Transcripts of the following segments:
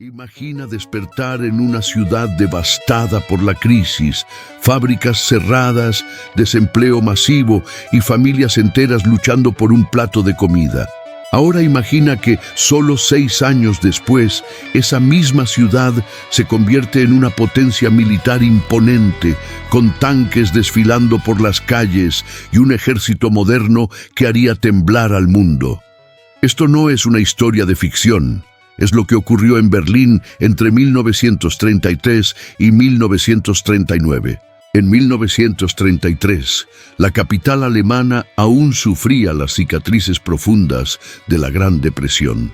Imagina despertar en una ciudad devastada por la crisis, fábricas cerradas, desempleo masivo y familias enteras luchando por un plato de comida. Ahora imagina que solo 6 años después, esa misma ciudad se convierte en una potencia militar imponente, con tanques desfilando por las calles y un ejército moderno que haría temblar al mundo. Esto no es una historia de ficción. Es lo que ocurrió en Berlín entre 1933 y 1939. En 1933, la capital alemana aún sufría las cicatrices profundas de la Gran Depresión.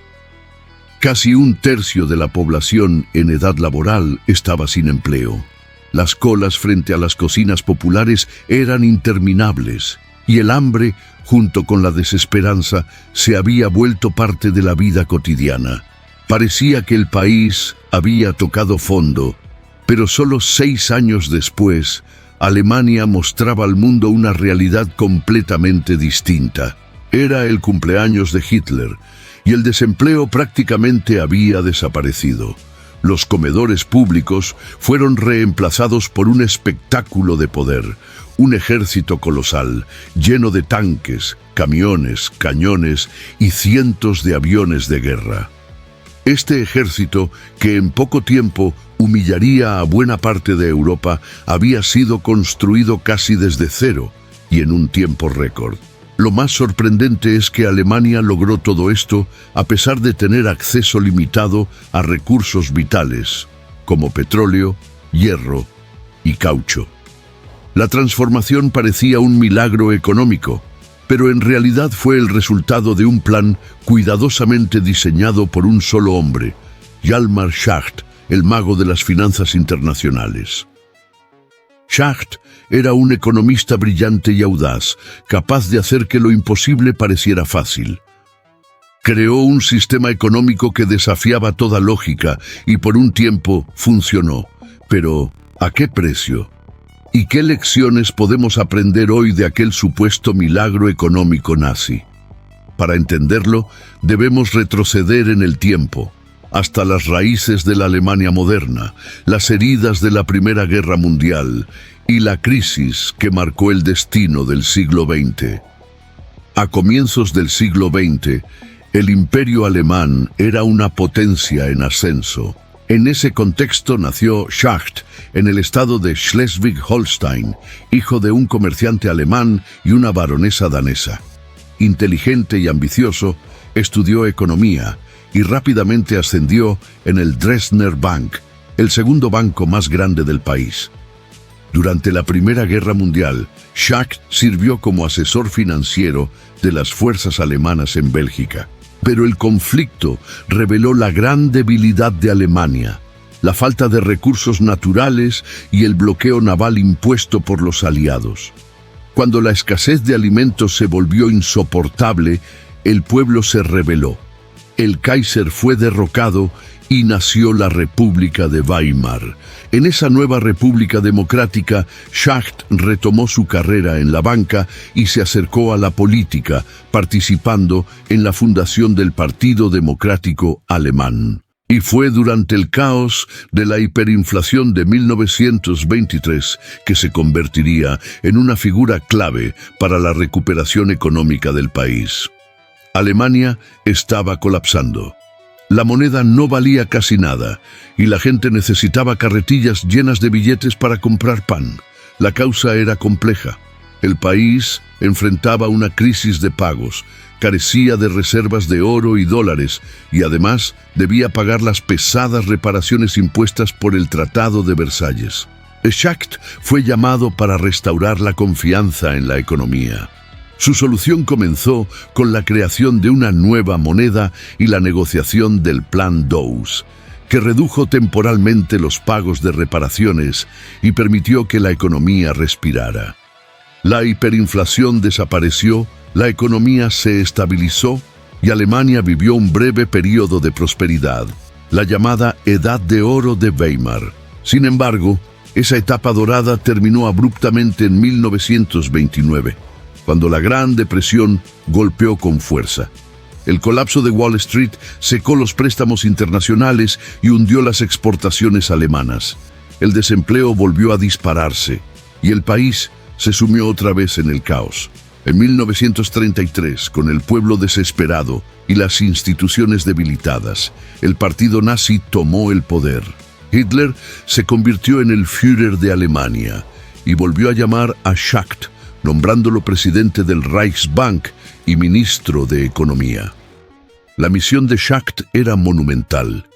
Casi 1/3 de la población en edad laboral estaba sin empleo. Las colas frente a las cocinas populares eran interminables, y el hambre, junto con la desesperanza, se había vuelto parte de la vida cotidiana. Parecía que el país había tocado fondo, pero solo 6 años después, Alemania mostraba al mundo una realidad completamente distinta. Era el cumpleaños de Hitler, y el desempleo prácticamente había desaparecido. Los comedores públicos fueron reemplazados por un espectáculo de poder, un ejército colosal, lleno de tanques, camiones, cañones y cientos de aviones de guerra. Este ejército, que en poco tiempo humillaría a buena parte de Europa, había sido construido casi desde cero y en un tiempo récord. Lo más sorprendente es que Alemania logró todo esto a pesar de tener acceso limitado a recursos vitales, como petróleo, hierro y caucho. La transformación parecía un milagro económico, pero en realidad fue el resultado de un plan cuidadosamente diseñado por un solo hombre, Hjalmar Schacht, el mago de las finanzas internacionales. Schacht era un economista brillante y audaz, capaz de hacer que lo imposible pareciera fácil. Creó un sistema económico que desafiaba toda lógica y por un tiempo funcionó. Pero, ¿a qué precio? ¿Y qué lecciones podemos aprender hoy de aquel supuesto milagro económico nazi? Para entenderlo, debemos retroceder en el tiempo, hasta las raíces de la Alemania moderna, las heridas de la Primera Guerra Mundial y la crisis que marcó el destino del siglo XX. A comienzos del siglo XX, el Imperio Alemán era una potencia en ascenso. En ese contexto nació Schacht en el estado de Schleswig-Holstein, hijo de un comerciante alemán y una baronesa danesa. Inteligente y ambicioso, estudió economía y rápidamente ascendió en el Dresdner Bank, el segundo banco más grande del país. Durante la Primera Guerra Mundial, Schacht sirvió como asesor financiero de las fuerzas alemanas en Bélgica. Pero el conflicto reveló la gran debilidad de Alemania, la falta de recursos naturales y el bloqueo naval impuesto por los aliados. Cuando la escasez de alimentos se volvió insoportable, el pueblo se rebeló. El Kaiser fue derrocado y nació la República de Weimar. En esa nueva república democrática, Schacht retomó su carrera en la banca y se acercó a la política, participando en la fundación del Partido Democrático Alemán. Y fue durante el caos de la hiperinflación de 1923 que se convertiría en una figura clave para la recuperación económica del país. Alemania estaba colapsando. La moneda no valía casi nada y la gente necesitaba carretillas llenas de billetes para comprar pan. La causa era compleja. El país enfrentaba una crisis de pagos, carecía de reservas de oro y dólares y además debía pagar las pesadas reparaciones impuestas por el Tratado de Versalles. Schacht fue llamado para restaurar la confianza en la economía. Su solución comenzó con la creación de una nueva moneda y la negociación del Plan Dawes, que redujo temporalmente los pagos de reparaciones y permitió que la economía respirara. La hiperinflación desapareció, la economía se estabilizó y Alemania vivió un breve periodo de prosperidad, la llamada Edad de Oro de Weimar. Sin embargo, esa etapa dorada terminó abruptamente en 1929. Cuando la Gran Depresión golpeó con fuerza. El colapso de Wall Street secó los préstamos internacionales y hundió las exportaciones alemanas. El desempleo volvió a dispararse y el país se sumió otra vez en el caos. En 1933, con el pueblo desesperado y las instituciones debilitadas, el partido nazi tomó el poder. Hitler se convirtió en el Führer de Alemania y volvió a llamar a Schacht, nombrándolo presidente del Reichsbank y ministro de Economía. La misión de Schacht era monumental: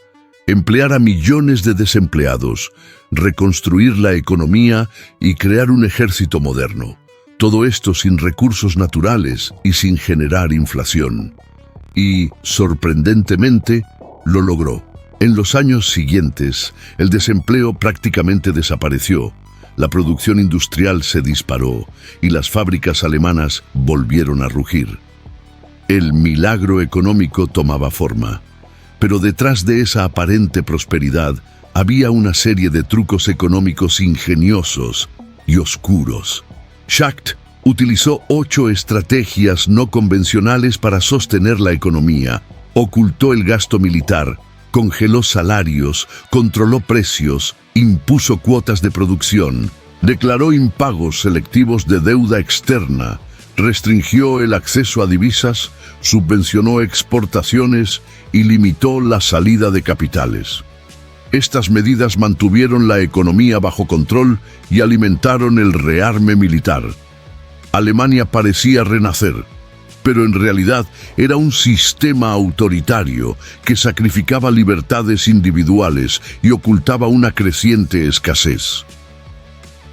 emplear a millones de desempleados, reconstruir la economía y crear un ejército moderno. Todo esto sin recursos naturales y sin generar inflación. Y, sorprendentemente, lo logró. En los años siguientes, el desempleo prácticamente desapareció, la producción industrial se disparó y las fábricas alemanas volvieron a rugir. El milagro económico tomaba forma, pero detrás de esa aparente prosperidad había una serie de trucos económicos ingeniosos y oscuros. Schacht utilizó 8 estrategias no convencionales para sostener la economía. Ocultó el gasto militar, congeló salarios, controló precios, impuso cuotas de producción, declaró impagos selectivos de deuda externa, restringió el acceso a divisas, subvencionó exportaciones y limitó la salida de capitales. Estas medidas mantuvieron la economía bajo control y alimentaron el rearme militar. Alemania parecía renacer, pero en realidad era un sistema autoritario que sacrificaba libertades individuales y ocultaba una creciente escasez.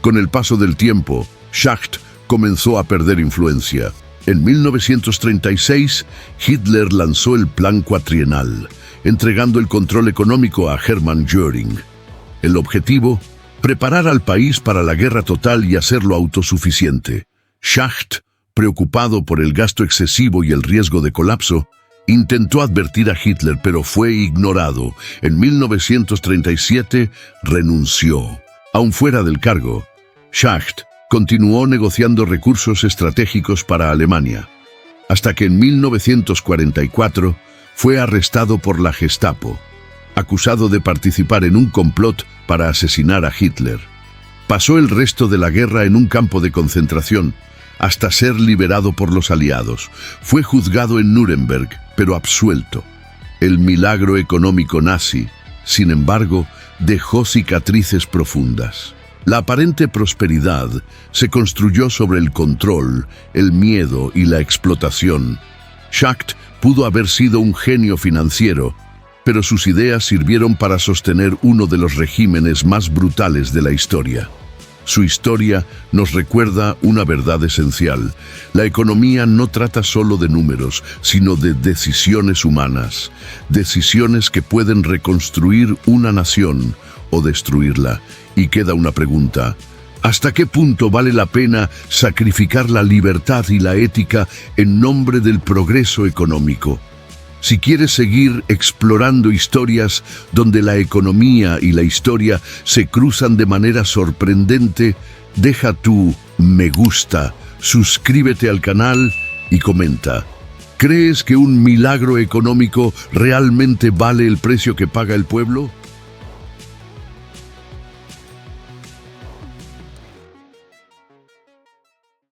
Con el paso del tiempo, Schacht comenzó a perder influencia. En 1936, Hitler lanzó el Plan Cuatrienal, entregando el control económico a Hermann Göring. El objetivo: preparar al país para la guerra total y hacerlo autosuficiente. Schacht, preocupado por el gasto excesivo y el riesgo de colapso, intentó advertir a Hitler, pero fue ignorado. En 1937 renunció. Aún fuera del cargo, Schacht continuó negociando recursos estratégicos para Alemania, hasta que en 1944 fue arrestado por la Gestapo, acusado de participar en un complot para asesinar a Hitler. Pasó el resto de la guerra en un campo de concentración, hasta ser liberado por los aliados. Fue juzgado en Nuremberg, pero absuelto. El milagro económico nazi, sin embargo, dejó cicatrices profundas. La aparente prosperidad se construyó sobre el control, el miedo y la explotación. Schacht pudo haber sido un genio financiero, pero sus ideas sirvieron para sostener uno de los regímenes más brutales de la historia. Su historia nos recuerda una verdad esencial: la economía no trata solo de números, sino de decisiones humanas, decisiones que pueden reconstruir una nación o destruirla. Y queda una pregunta: ¿hasta qué punto vale la pena sacrificar la libertad y la ética en nombre del progreso económico? Si quieres seguir explorando historias donde la economía y la historia se cruzan de manera sorprendente, deja tu me gusta, suscríbete al canal y comenta. ¿Crees que un milagro económico realmente vale el precio que paga el pueblo?